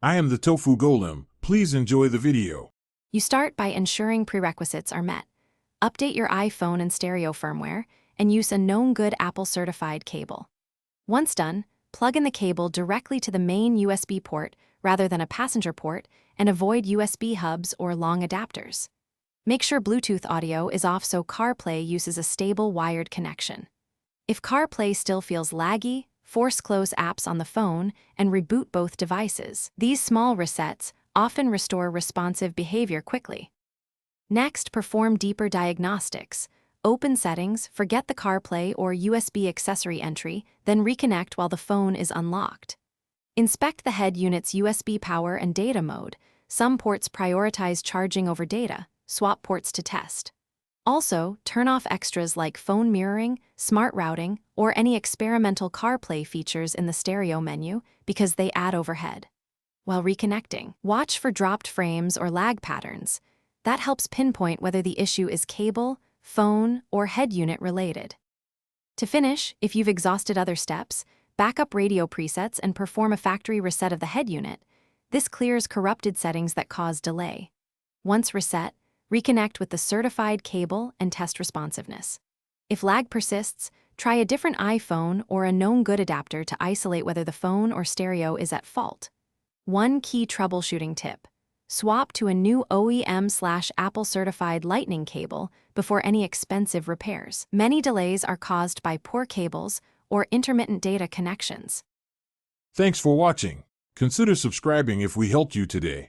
I am the Tofu Golem. Please enjoy the video. You start by ensuring prerequisites are met. Update your iPhone and stereo firmware, and use a known good Apple-certified cable. Once done, plug in the cable directly to the main USB port rather than a passenger port, and avoid USB hubs or long adapters. Make sure Bluetooth audio is off so Carplay uses a stable wired connection. If Carplay still feels laggy, force close apps on the phone and reboot both devices. These small resets often restore responsive behavior quickly. Next, perform deeper diagnostics. Open settings, forget the Carplay or USB accessory entry, then reconnect while the phone is unlocked. Inspect the head unit's USB power and data mode. Some ports prioritize charging over data. Swap ports to test. Also, turn off extras like phone mirroring, smart routing, or any experimental Carplay features in the stereo menu because they add overhead. While reconnecting, watch for dropped frames or lag patterns. That helps pinpoint whether the issue is cable, phone, or head unit related. To finish, if you've exhausted other steps, back up radio presets and perform a factory reset of the head unit. This clears corrupted settings that cause delay. Once reset, reconnect with the certified cable and test responsiveness. If lag persists, try a different iPhone or a known good adapter to isolate whether the phone or stereo is at fault. One key troubleshooting tip: swap to a new OEM/Apple certified Lightning cable before any expensive repairs. Many delays are caused by poor cables or intermittent data connections. Thanks for watching. Consider subscribing if we helped you today.